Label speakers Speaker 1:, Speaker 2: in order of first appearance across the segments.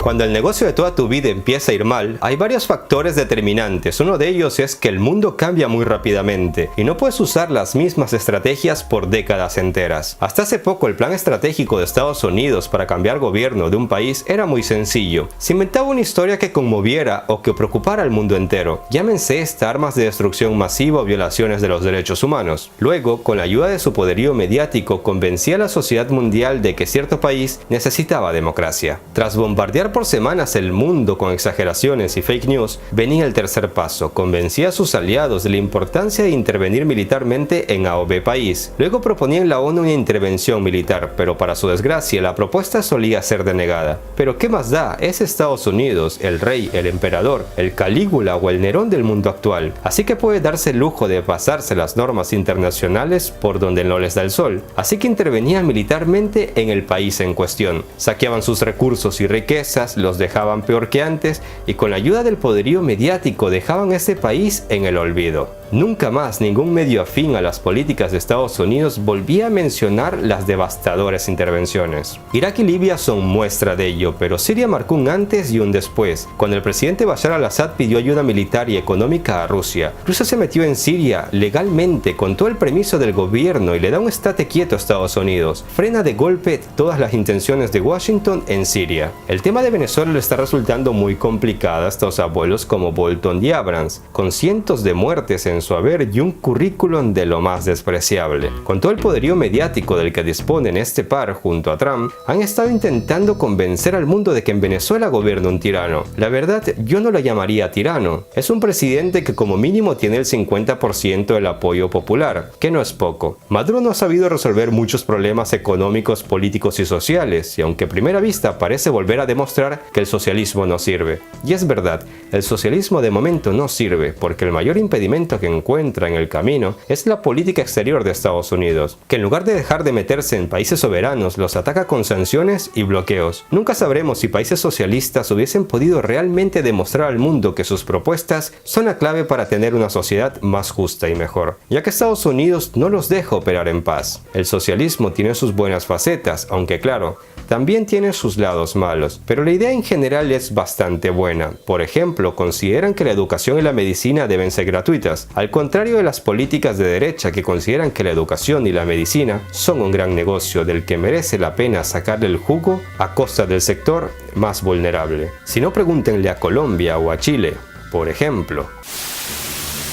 Speaker 1: Cuando el negocio de toda tu vida empieza a ir mal, hay varios factores determinantes. Uno de ellos es que el mundo cambia muy rápidamente y no puedes usar las mismas estrategias por décadas enteras. Hasta hace poco el plan estratégico de Estados Unidos para cambiar gobierno de un país era muy sencillo. Se inventaba una historia que conmoviera o que preocupara al mundo entero. Llámense armas de destrucción masiva o violaciones de los derechos humanos. Luego, con la ayuda de su poderío mediático, convencía a la sociedad mundial de que cierto país necesitaba democracia. Tras bombardear por semanas el mundo con exageraciones y fake news, venía el tercer paso: convencía a sus aliados de la importancia de intervenir militarmente en A o B país. Luego proponía en la ONU una intervención militar, pero para su desgracia la propuesta solía ser denegada. Pero ¿qué más da? Es Estados Unidos, el rey, el emperador, el Calígula o el Nerón del mundo actual, así que puede darse el lujo de pasarse las normas internacionales por donde no les da el sol. Así que intervenían militarmente en el país en cuestión, saqueaban sus recursos y riquezas, los dejaban peor que antes y con la ayuda del poderío mediático dejaban a ese país en el olvido. Nunca más ningún medio afín a las políticas de Estados Unidos volvía a mencionar las devastadoras intervenciones. Irak y Libia son muestra de ello, pero Siria marcó un antes y un después. Cuando el presidente Bashar al-Assad pidió ayuda militar y económica a Rusia, Rusia se metió en Siria legalmente con todo el permiso del gobierno y le da un estate quieto a Estados Unidos. Frena de golpe todas las intenciones de Washington en Siria. El tema de Venezuela le está resultando muy complicado a estos abuelos como Bolton y Abrams, con cientos de muertes en su haber y un currículum de lo más despreciable. Con todo el poderío mediático del que disponen este par junto a Trump, han estado intentando convencer al mundo de que en Venezuela gobierna un tirano. La verdad, yo no lo llamaría tirano. Es un presidente que como mínimo tiene el 50% del apoyo popular, que no es poco. Maduro no ha sabido resolver muchos problemas económicos, políticos y sociales, y aunque a primera vista parece volver a demostrar que el socialismo no sirve. Y es verdad, el socialismo de momento no sirve, porque el mayor impedimento que encuentra en el camino es la política exterior de Estados Unidos, que en lugar de dejar de meterse en países soberanos, los ataca con sanciones y bloqueos. Nunca sabremos si países socialistas hubiesen podido realmente demostrar al mundo que sus propuestas son la clave para tener una sociedad más justa y mejor, ya que Estados Unidos no los deja operar en paz. El socialismo tiene sus buenas facetas, aunque claro, también tiene sus lados malos, pero la idea en general es bastante buena. Por ejemplo, consideran que la educación y la medicina deben ser gratuitas, al contrario de las políticas de derecha que consideran que la educación y la medicina son un gran negocio del que merece la pena sacarle el jugo a costa del sector más vulnerable. Si no, pregúntenle a Colombia o a Chile, por ejemplo.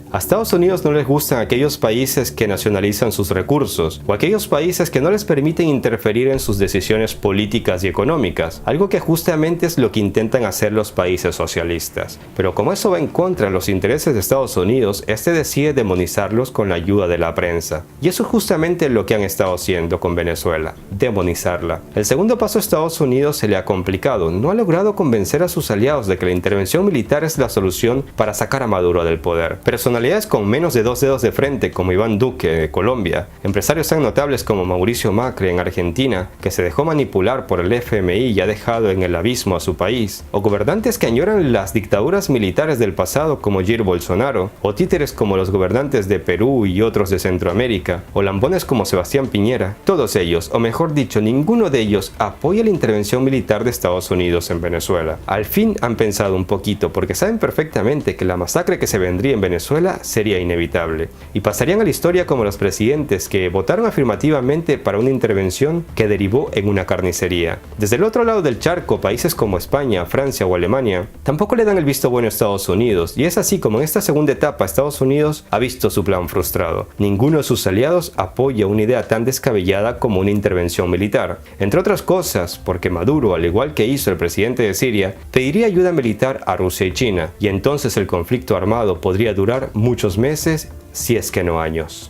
Speaker 1: A Estados Unidos no les gustan aquellos países que nacionalizan sus recursos o aquellos países que no les permiten interferir en sus decisiones políticas y económicas, algo que justamente es lo que intentan hacer los países socialistas. Pero como eso va en contra de los intereses de Estados Unidos, este decide demonizarlos con la ayuda de la prensa. Y eso es justamente lo que han estado haciendo con Venezuela, demonizarla. El segundo paso a Estados Unidos se le ha complicado, no ha logrado convencer a sus aliados de que la intervención militar es la solución para sacar a Maduro del poder. Personalidades con menos de 2 dedos de frente como Iván Duque de Colombia, empresarios tan notables como Mauricio Macri en Argentina, que se dejó manipular por el FMI y ha dejado en el abismo a su país, o gobernantes que añoran las dictaduras militares del pasado como Jair Bolsonaro, o títeres como los gobernantes de Perú y otros de Centroamérica, o lambones como Sebastián Piñera. Todos ellos, o mejor dicho, ninguno de ellos apoya la intervención militar de Estados Unidos en Venezuela. Al fin han pensado un poquito, porque saben perfectamente que la masacre que se vendría en Venezuela sería inevitable, y pasarían a la historia como los presidentes que votaron afirmativamente para una intervención que derivó en una carnicería. Desde el otro lado del charco, países como España, Francia o Alemania tampoco le dan el visto bueno a Estados Unidos, y es así como en esta segunda etapa Estados Unidos ha visto su plan frustrado. Ninguno de sus aliados apoya una idea tan descabellada como una intervención militar, entre otras cosas porque Maduro, al igual que hizo el presidente de Siria, pediría ayuda militar a Rusia y China, y entonces el conflicto armado podría durar muchos meses, si es que no años.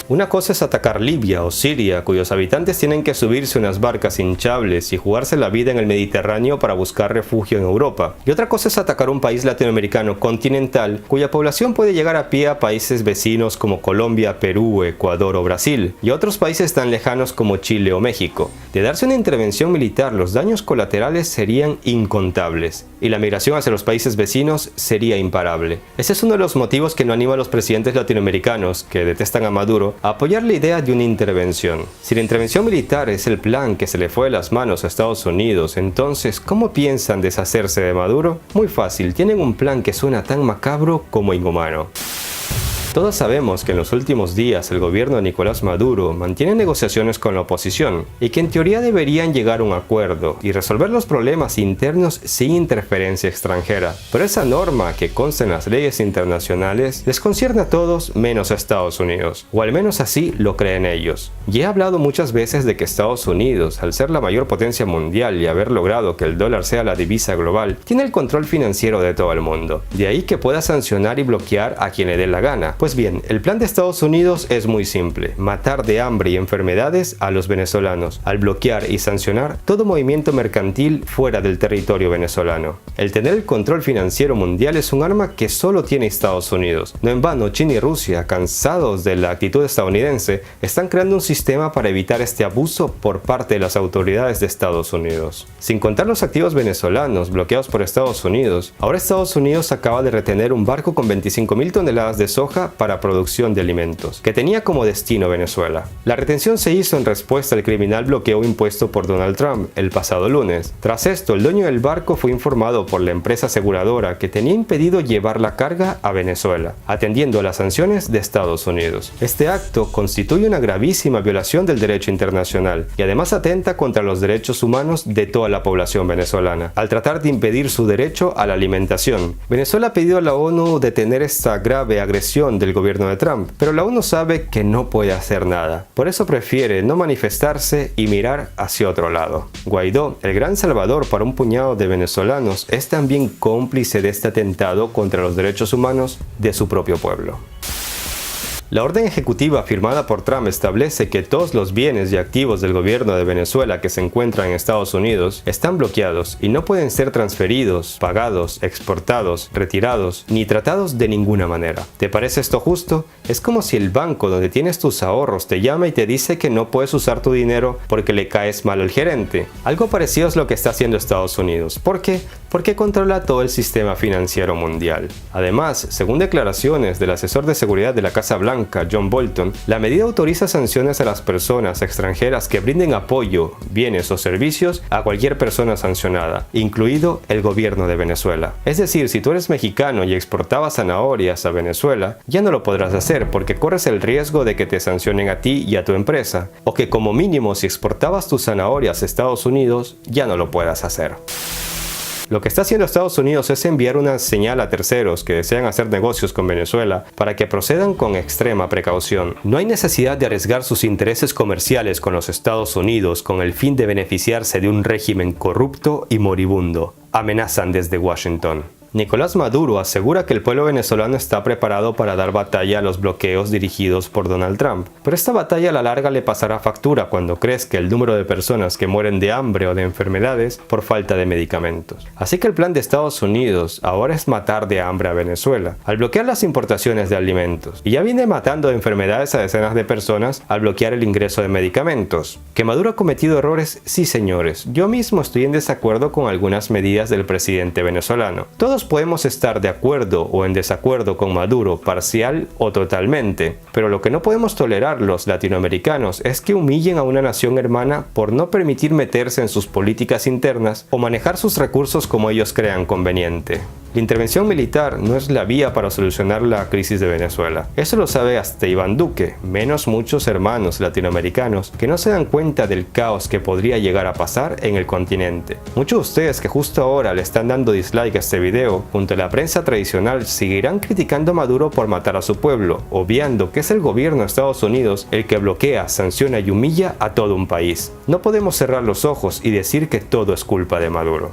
Speaker 1: Una cosa es atacar Libia o Siria, cuyos habitantes tienen que subirse a unas barcas hinchables y jugarse la vida en el Mediterráneo para buscar refugio en Europa. Y otra cosa es atacar un país latinoamericano continental, cuya población puede llegar a pie a países vecinos como Colombia, Perú, Ecuador o Brasil, y a otros países tan lejanos como Chile o México. De darse una intervención militar, los daños colaterales serían incontables, y la migración hacia los países vecinos sería imparable. Ese es uno de los motivos que no anima a los presidentes latinoamericanos, que detestan a Maduro, a apoyar la idea de una intervención. Si la intervención militar es el plan que se le fue de las manos a Estados Unidos, entonces, ¿cómo piensan deshacerse de Maduro? Muy fácil, tienen un plan que suena tan macabro como inhumano. Todos sabemos que en los últimos días el gobierno de Nicolás Maduro mantiene negociaciones con la oposición y que en teoría deberían llegar a un acuerdo y resolver los problemas internos sin interferencia extranjera. Pero esa norma que consta en las leyes internacionales les concierne a todos menos a Estados Unidos, o al menos así lo creen ellos. Y he hablado muchas veces de que Estados Unidos, al ser la mayor potencia mundial y haber logrado que el dólar sea la divisa global, tiene el control financiero de todo el mundo. De ahí que pueda sancionar y bloquear a quien le dé la gana. Pues bien, el plan de Estados Unidos es muy simple: matar de hambre y enfermedades a los venezolanos, al bloquear y sancionar todo movimiento mercantil fuera del territorio venezolano. El tener el control financiero mundial es un arma que solo tiene Estados Unidos. No en vano, China y Rusia, cansados de la actitud estadounidense, están creando un sistema para evitar este abuso por parte de las autoridades de Estados Unidos. Sin contar los activos venezolanos bloqueados por Estados Unidos, ahora Estados Unidos acaba de retener un barco con 25.000 toneladas de soja para producción de alimentos, que tenía como destino Venezuela. La retención se hizo en respuesta al criminal bloqueo impuesto por Donald Trump el pasado lunes. Tras esto, el dueño del barco fue informado por la empresa aseguradora que tenía impedido llevar la carga a Venezuela, atendiendo a las sanciones de Estados Unidos. Este acto constituye una gravísima violación del derecho internacional y además atenta contra los derechos humanos de toda la población venezolana, al tratar de impedir su derecho a la alimentación. Venezuela ha pedido a la ONU detener esta grave agresión del gobierno de Trump, pero la ONU sabe que no puede hacer nada. Por eso prefiere no manifestarse y mirar hacia otro lado. Guaidó, el gran salvador para un puñado de venezolanos, es también cómplice de este atentado contra los derechos humanos de su propio pueblo. La orden ejecutiva firmada por Trump establece que todos los bienes y activos del gobierno de Venezuela que se encuentran en Estados Unidos están bloqueados y no pueden ser transferidos, pagados, exportados, retirados ni tratados de ninguna manera. ¿Te parece esto justo? Es como si el banco donde tienes tus ahorros te llama y te dice que no puedes usar tu dinero porque le caes mal al gerente. Algo parecido es lo que está haciendo Estados Unidos. ¿Por qué? Porque controla todo el sistema financiero mundial. Además, según declaraciones del asesor de seguridad de la Casa Blanca, John Bolton, la medida autoriza sanciones a las personas extranjeras que brinden apoyo, bienes o servicios a cualquier persona sancionada, incluido el gobierno de Venezuela. Es decir, si tú eres mexicano y exportabas zanahorias a Venezuela, ya no lo podrás hacer porque corres el riesgo de que te sancionen a ti y a tu empresa, o que como mínimo si exportabas tus zanahorias a Estados Unidos, ya no lo puedas hacer. Lo que está haciendo Estados Unidos es enviar una señal a terceros que desean hacer negocios con Venezuela para que procedan con extrema precaución. No hay necesidad de arriesgar sus intereses comerciales con los Estados Unidos con el fin de beneficiarse de un régimen corrupto y moribundo, amenazan desde Washington. Nicolás Maduro asegura que el pueblo venezolano está preparado para dar batalla a los bloqueos dirigidos por Donald Trump, pero esta batalla a la larga le pasará factura cuando crezca el número de personas que mueren de hambre o de enfermedades por falta de medicamentos. Así que el plan de Estados Unidos ahora es matar de hambre a Venezuela, al bloquear las importaciones de alimentos, y ya viene matando de enfermedades a decenas de personas al bloquear el ingreso de medicamentos. ¿Que Maduro ha cometido errores? Sí, señores. Yo mismo estoy en desacuerdo con algunas medidas del presidente venezolano. Todos podemos estar de acuerdo o en desacuerdo con Maduro, parcial o totalmente, pero lo que no podemos tolerar los latinoamericanos es que humillen a una nación hermana por no permitir meterse en sus políticas internas o manejar sus recursos como ellos crean conveniente. La intervención militar no es la vía para solucionar la crisis de Venezuela. Eso lo sabe hasta Iván Duque, menos muchos hermanos latinoamericanos que no se dan cuenta del caos que podría llegar a pasar en el continente. Muchos de ustedes que justo ahora le están dando dislike a este video, junto a la prensa tradicional, seguirán criticando a Maduro por matar a su pueblo, obviando que es el gobierno de Estados Unidos el que bloquea, sanciona y humilla a todo un país. No podemos cerrar los ojos y decir que todo es culpa de Maduro.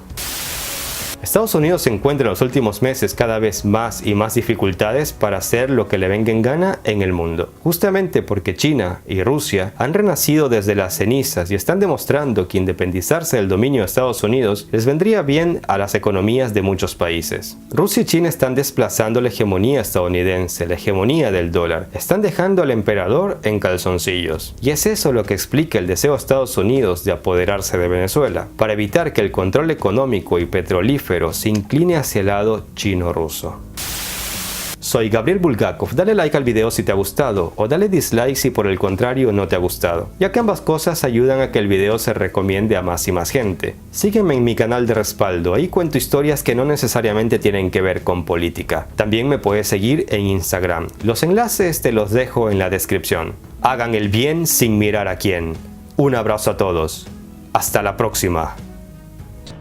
Speaker 1: Estados Unidos se encuentra en los últimos meses cada vez más y más dificultades para hacer lo que le venga en gana en el mundo, justamente porque China y Rusia han renacido desde las cenizas y están demostrando que independizarse del dominio de Estados Unidos les vendría bien a las economías de muchos países. Rusia y China están desplazando la hegemonía estadounidense, la hegemonía del dólar, están dejando al emperador en calzoncillos. Y es eso lo que explica el deseo de Estados Unidos de apoderarse de Venezuela, para evitar que el control económico y petrolífero se incline hacia el lado chino-ruso. Soy Gabriel Bulgakov, dale like al video si te ha gustado o dale dislike si por el contrario no te ha gustado, ya que ambas cosas ayudan a que el video se recomiende a más y más gente. Sígueme en mi canal de respaldo, ahí cuento historias que no necesariamente tienen que ver con política. También me puedes seguir en Instagram, los enlaces te los dejo en la descripción. Hagan el bien sin mirar a quién. Un abrazo a todos. Hasta la próxima.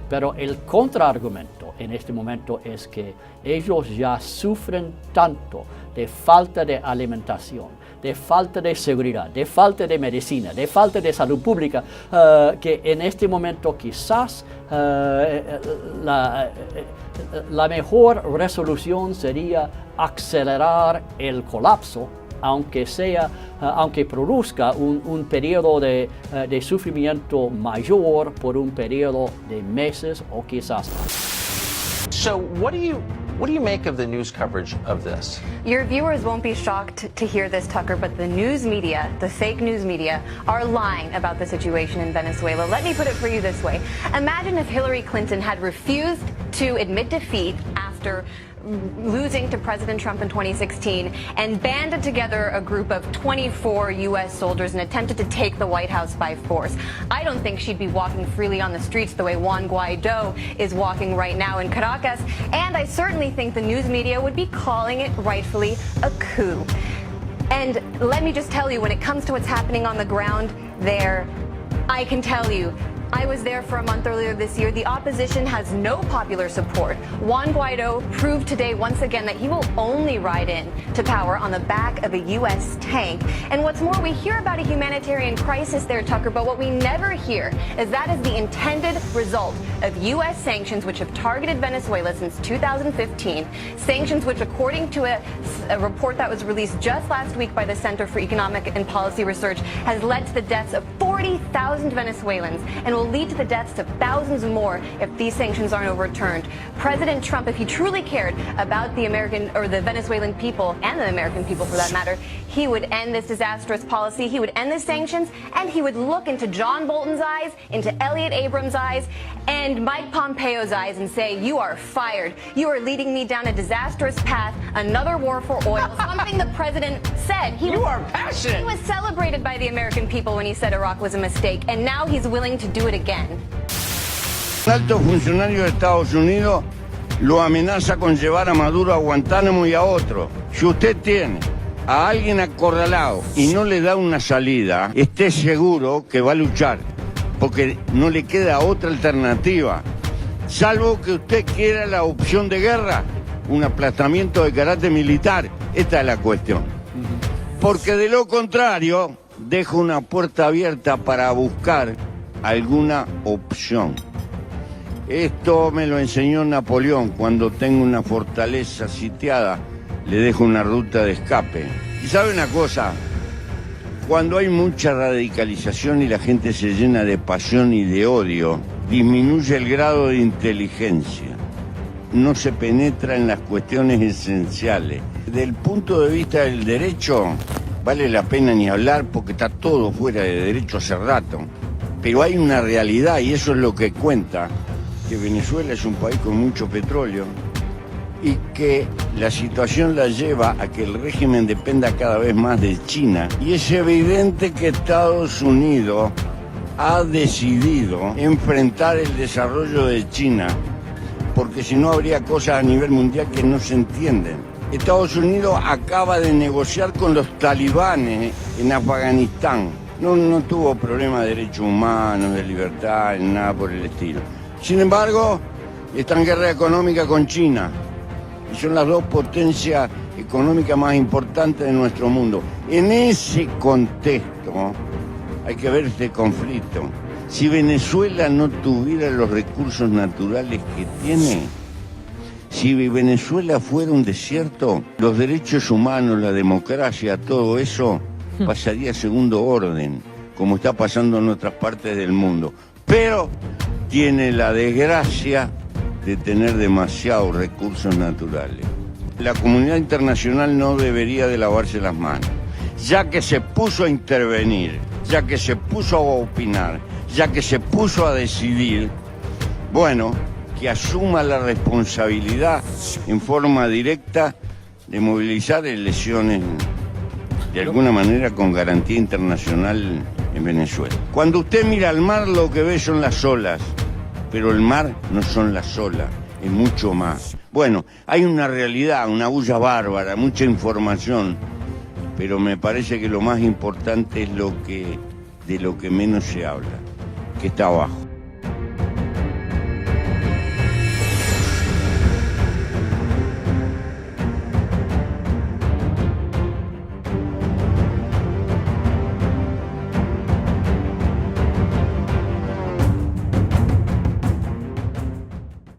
Speaker 2: Pero el contraargumento en este momento es que ellos ya sufren tanto de falta de alimentación, de falta de seguridad, de falta de medicina, de falta de salud pública, que en este momento quizás la mejor resolución sería acelerar el colapso, aunque produzca un periodo de sufrimiento mayor por un periodo de meses o quizás más.
Speaker 3: So what do you make of the news coverage of this?
Speaker 4: Your viewers won't be shocked to hear this, Tucker, but the news media, the fake news media, are lying about the situation in Venezuela. Let me put it for you this way. Imagine if Hillary Clinton had refused to admit defeat after losing to President Trump in 2016 and banded together a group of 24 U.S. soldiers and attempted to take the White House by force. I don't think she'd be walking freely on the streets the way Juan Guaido is walking right now in Caracas, and I certainly think the news media would be calling it rightfully a coup. And let me just tell you, when it comes to what's happening on the ground there, I can tell you, I was there for a month earlier this year. The opposition has no popular support. Juan Guaido proved today once again that he will only ride in to power on the back of a U.S. tank. And what's more, we hear about a humanitarian crisis there, Tucker, but what we never hear is that is the intended result of U.S. sanctions which have targeted Venezuela since 2015. Sanctions which, according to a report that was released just last week by the Center for Economic and Policy Research, has led to the deaths of 40,000 Venezuelans and will lead to the deaths of thousands more if these sanctions aren't overturned. President Trump, if he truly cared about the American or the Venezuelan people and the American people for that matter, he would end this disastrous policy, he would end the sanctions, and he would look into John Bolton's eyes, into Elliott Abrams' eyes, and Mike Pompeo's eyes and say, you are fired. You are leading me down a disastrous path, another war for oil, something the president said.
Speaker 3: You are passionate.
Speaker 4: He was celebrated by the American people when he said Iraq was a mistake, and now he's willing to do it again.
Speaker 5: Un alto funcionario de Estados Unidos lo amenaza con llevar a Maduro a Guantánamo y a otro. Si usted tiene a alguien acorralado y no le da una salida, esté seguro que va a luchar, porque no le queda otra alternativa, salvo que usted quiera la opción de guerra, un aplastamiento de carácter militar. Esta es la cuestión. Porque de lo contrario, deja una puerta abierta para buscar alguna opción. Esto me lo enseñó Napoleón: cuando tengo una fortaleza sitiada, le dejo una ruta de escape. Y sabe una cosa, cuando hay mucha radicalización y la gente se llena de pasión y de odio, disminuye el grado de inteligencia. No se penetra en las cuestiones esenciales. Desde el punto de vista del derecho, vale la pena ni hablar porque está todo fuera de derecho hace rato. Pero hay una realidad, y eso es lo que cuenta, que Venezuela es un país con mucho petróleo y que la situación la lleva a que el régimen dependa cada vez más de China. Y es evidente que Estados Unidos ha decidido enfrentar el desarrollo de China, porque si no habría cosas a nivel mundial que no se entienden. Estados Unidos acaba de negociar con los talibanes en Afganistán. No tuvo problema de derechos humanos, de libertad, nada por el estilo. Sin embargo, está en guerra económica con China y son las dos potencias económicas más importantes de nuestro mundo. En ese contexto hay que ver este conflicto. Si Venezuela no tuviera los recursos naturales que tiene, si Venezuela fuera un desierto, los derechos humanos, la democracia, todo eso pasaría a segundo orden, como está pasando en otras partes del mundo. Pero tiene la desgracia de tener demasiados recursos naturales. La comunidad internacional no debería de lavarse las manos, ya que se puso a intervenir, ya que se puso a opinar, ya que se puso a decidir. Bueno, que asuma la responsabilidad en forma directa de movilizar lesiones de alguna manera con garantía internacional en Venezuela. Cuando usted mira al mar, lo que ve son las olas, pero el mar no son las olas, es mucho más. Bueno, hay una realidad, una bulla bárbara, mucha información, pero me parece que lo más importante es de lo que menos se habla, que está abajo.